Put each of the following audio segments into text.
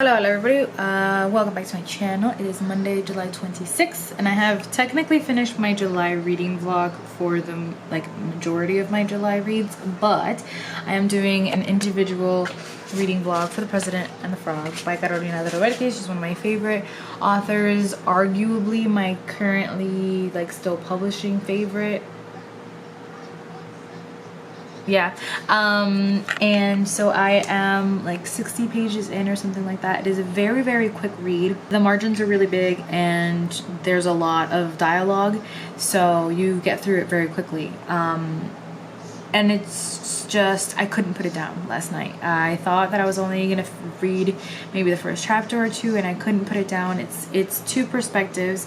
Hello everybody, welcome back to my channel. It is Monday, July 26th, and I have technically finished my July reading vlog for the majority of my July reads, but I am doing an individual reading vlog for The President and the Frog by Carolina de Roberti. She's one of my favorite authors, arguably my currently still publishing favorite. Yeah, and so I am 60 pages in or something like that. It is a very quick read. The margins are really big and there's a lot of dialogue, so you get through it very quickly. And it's just, I couldn't put it down last night. I thought that I was only gonna read maybe the first chapter or two, and I couldn't put it down. It's two perspectives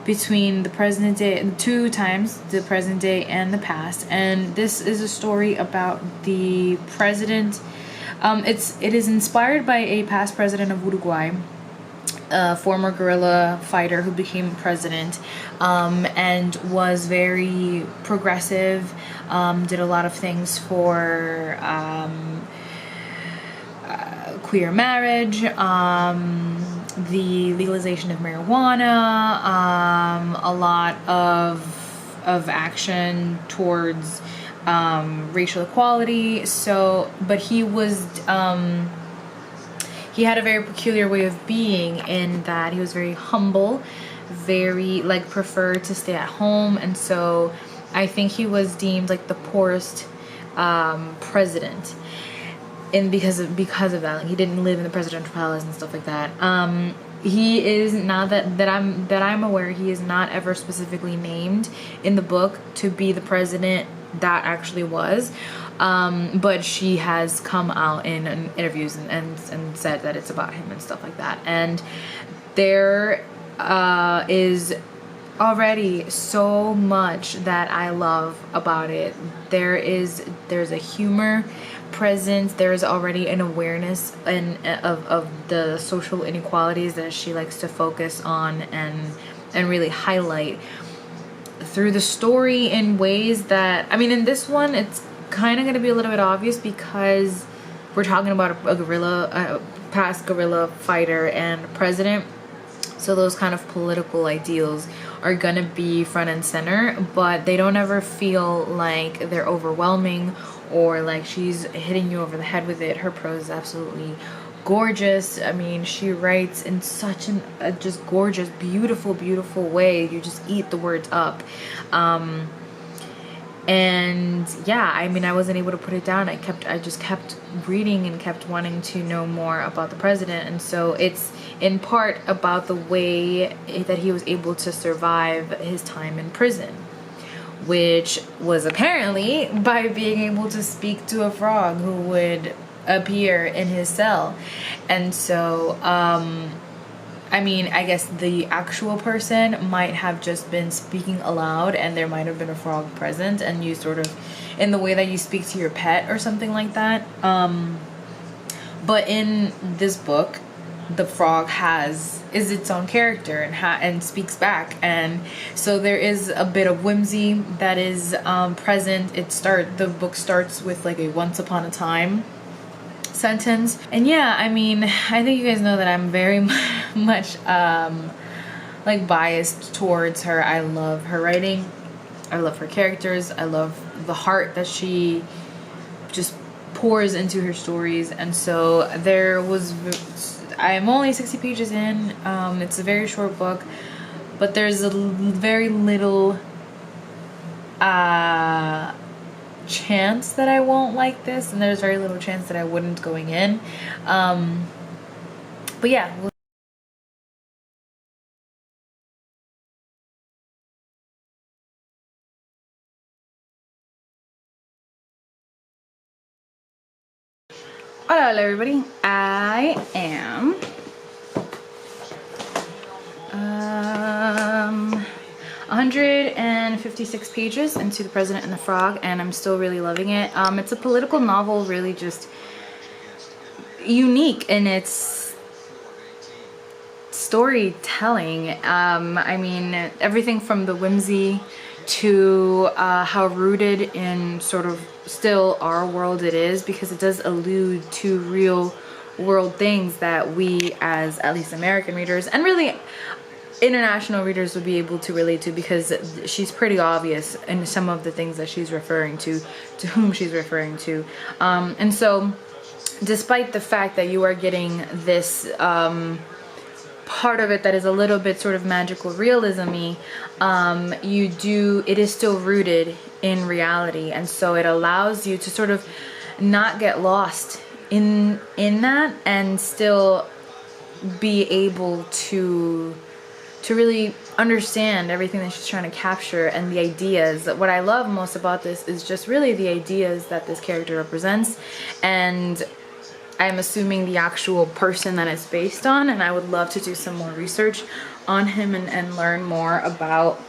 between the present day, two times, the present day and the past. And this is a story about the president. It is inspired by a past president of Uruguay, a former guerrilla fighter who became president, and was very progressive, did a lot of things for queer marriage, the legalization of marijuana, a lot of action towards racial equality. So, but he was he had a very peculiar way of being in that he was very humble, very preferred to stay at home, and so I think he was deemed the poorest president. And because of that, he didn't live in the presidential palace and stuff like that. He is not that I'm aware. He is not ever specifically named in the book to be the president that actually was. But she has come out in interviews and said that it's about him and stuff like that. And there is already so much that I love about it. There's a humor present. There's already an awareness of the social inequalities that she likes to focus on and really highlight through the story in ways that, I mean, in this one it's kind of going to be a little bit obvious because we're talking about a past guerrilla fighter and president, so those kind of political ideals are gonna be front and center, but they don't ever feel like they're overwhelming or like she's hitting you over the head with it. Her prose is absolutely gorgeous. I mean, she writes in such a just gorgeous, beautiful way. You just eat the words up. And yeah, I mean, I wasn't able to put it down. I just kept reading and kept wanting to know more about the president. And so it's in part about the way that he was able to survive his time in prison, which was apparently by being able to speak to a frog who would appear in his cell. And so I mean, I guess the actual person might have just been speaking aloud and there might have been a frog present, and you sort of, in the way that you speak to your pet or something like that. But in this book, the frog is its own character and speaks back, and so there is a bit of whimsy that is present. The book starts with a once upon a time sentence. And yeah, I mean, I think you guys know that I'm very much biased towards her. I love her writing, I love her characters, I love the heart that she just pours into her stories. And so I'm only 60 pages in. It's a very short book, but there's a very little chance that I won't like this, and there's very little chance that I wouldn't going in. But yeah. Hello everybody, I am 156 pages into The President and the Frog, and I'm still really loving it. It's a political novel, really just unique in its storytelling. I mean, everything from the whimsy to how rooted in sort of still our world it is, because it does allude to real world things that we, as at least American readers, and really international readers, would be able to relate to, because she's pretty obvious in some of the things that she's referring to whom she's referring to. And so despite the fact that you are getting this part of it that is a little bit sort of magical realism-y, it is still rooted in reality, and so it allows you to sort of not get lost in that, and still be able to really understand everything that she's trying to capture, and the ideas. What I love most about this is just really the ideas that this character represents, and I'm assuming the actual person that it's based on, and I would love to do some more research on him and learn more about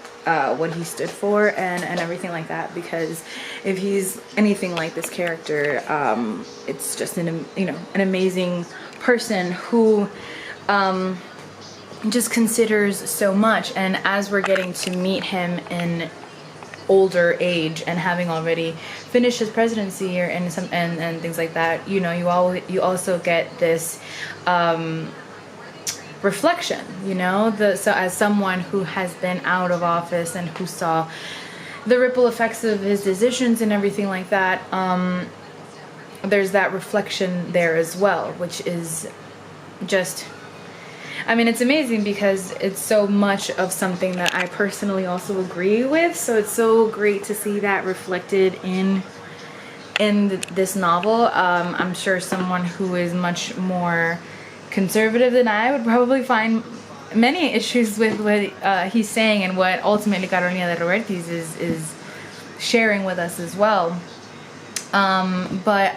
what he stood for and everything like that, because if he's anything like this character, it's just an amazing person who just considers so much. And as we're getting to meet him in older age and having already finished his presidency and things like that, you also get this reflection, so as someone who has been out of office and who saw the ripple effects of his decisions and everything like that, there's that reflection there as well, which is just, it's amazing, because it's so much of something that I personally also agree with. So it's so great to see that reflected in this novel. I'm sure someone who is much more conservative than I would probably find many issues with what he's saying, and what ultimately Carolina de Robertis is sharing with us as well. But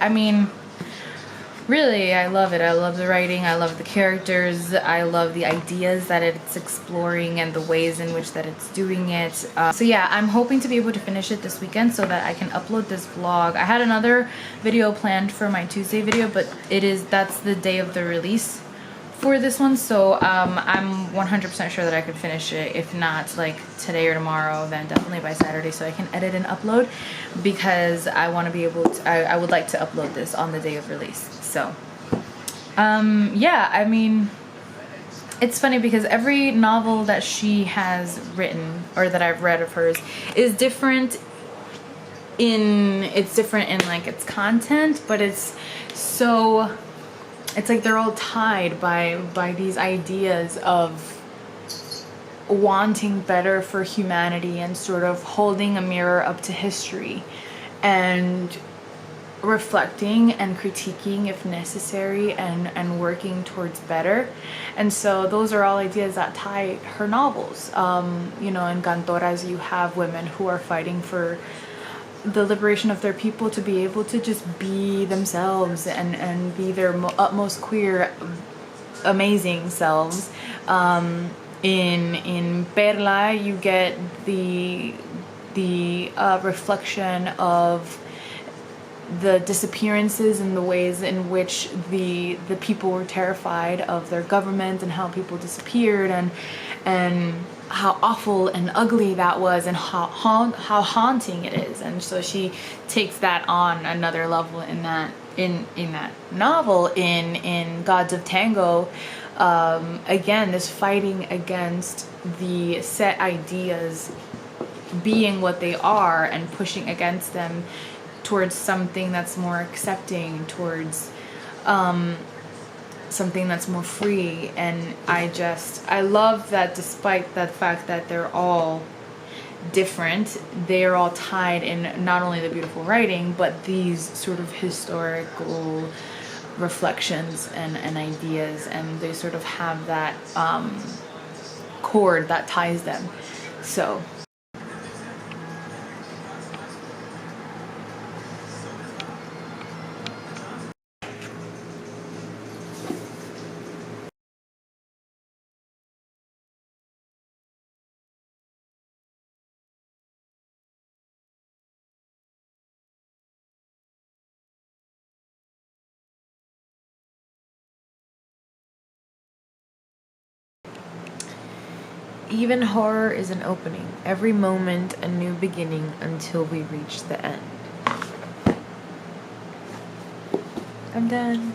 really, I love it. I love the writing. I love the characters. I love the ideas that it's exploring and the ways in which that it's doing it. So yeah, I'm hoping to be able to finish it this weekend so that I can upload this vlog. I had another video planned for my Tuesday video, but that's the day of the release for this one. So I'm 100% sure that I could finish it. If not like today or tomorrow, then definitely by Saturday, so I can edit and upload, because I want to be able to, I would like to upload this on the day of release. So yeah, it's funny because every novel that she has written, or that I've read of hers, is different in like its content, but it's like they're all tied by these ideas of wanting better for humanity, and sort of holding a mirror up to history and reflecting and critiquing if necessary, and working towards better. And so those are all ideas that tie her novels. In Cantoras, you have women who are fighting for the liberation of their people to be able to just be themselves and be their utmost queer, amazing selves. In Perla, you get the reflection of the disappearances and the ways in which the people were terrified of their government, and how people disappeared, and how awful and ugly that was, and how haunting it is. And so she takes that on another level in that novel. In Gods of Tango, again, this fighting against the set ideas being what they are, and pushing against them towards something that's more accepting, towards something that's more free. And I love that despite that fact that they're all different, they're all tied in not only the beautiful writing, but these sort of historical reflections and ideas, and they sort of have that cord that ties them. So even horror is an opening, every moment a new beginning, until we reach the end. I'm done.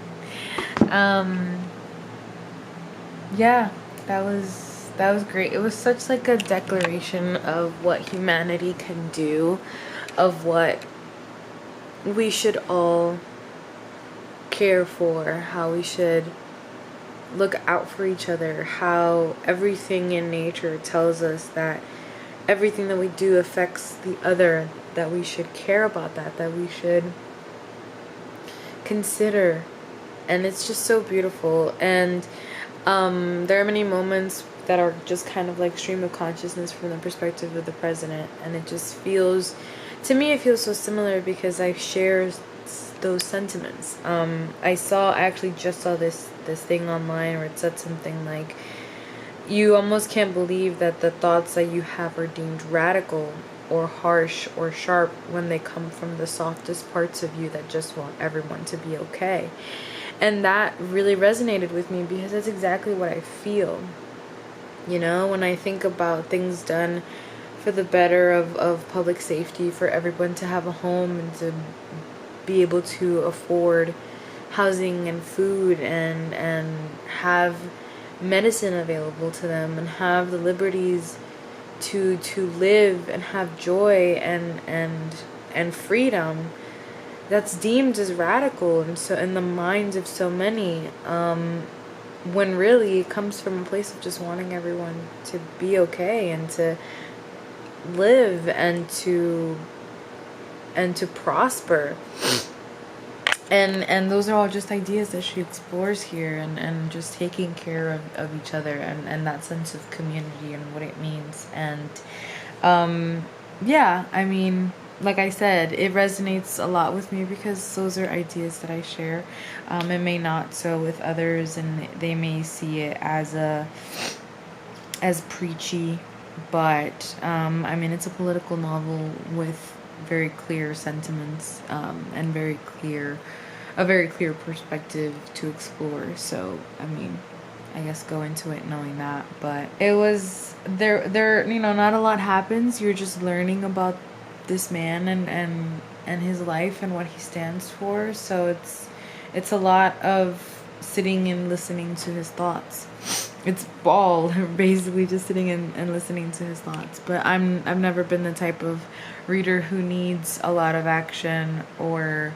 Yeah, that was great. It was such like a declaration of what humanity can do, of what we should all care for, how we should look out for each other, how everything in nature tells us that everything that we do affects the other, that we should care about that we should consider. And it's just so beautiful. And there are many moments that are just kind of like stream of consciousness from the perspective of the president, and it just feels, to me, it feels so similar because I share those sentiments. I actually just saw this thing online where it said something like, you almost can't believe that the thoughts that you have are deemed radical or harsh or sharp when they come from the softest parts of you that just want everyone to be okay. And that really resonated with me because that's exactly what I feel. You know, when I think about things done for the better of public safety, for everyone to have a home and to be able to afford housing and food and have medicine available to them and have the liberties to live and have joy and freedom, that's deemed as radical and so in the minds of so many, when really it comes from a place of just wanting everyone to be okay and to live and to prosper. And those are all just ideas that she explores here, and just taking care of each other and that sense of community and what it means. And yeah, I mean, like I said, it resonates a lot with me because those are ideas that I share. It may not so with others, and they may see it as preachy, but I mean, it's a political novel with very clear sentiments, and a very clear perspective to explore. So I mean, I guess go into it knowing that. But it was there you know, not a lot happens. You're just learning about this man and his life and what he stands for. So it's a lot of sitting and listening to his thoughts. It's all basically just sitting and listening to his thoughts. But I've never been the type of reader who needs a lot of action or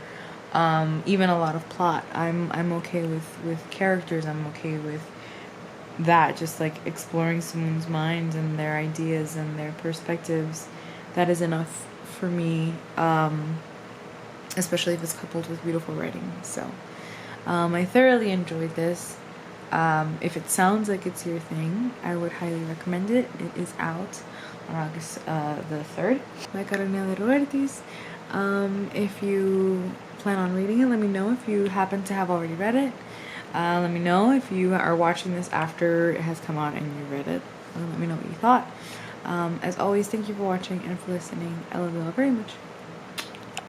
even a lot of plot. I'm okay with characters. I'm okay with that, just like exploring someone's mind and their ideas and their perspectives. That is enough for me, especially if it's coupled with beautiful writing. So I thoroughly enjoyed this. If it sounds like it's your thing, I would highly recommend it. It is out on August the 3rd by Carolina de Roertis. If you plan on reading it, let me know if you happen to have already read it. Let me know if you are watching this after it has come out and you read it. Let me know what you thought. As always, thank you for watching and for listening. I love you all very much.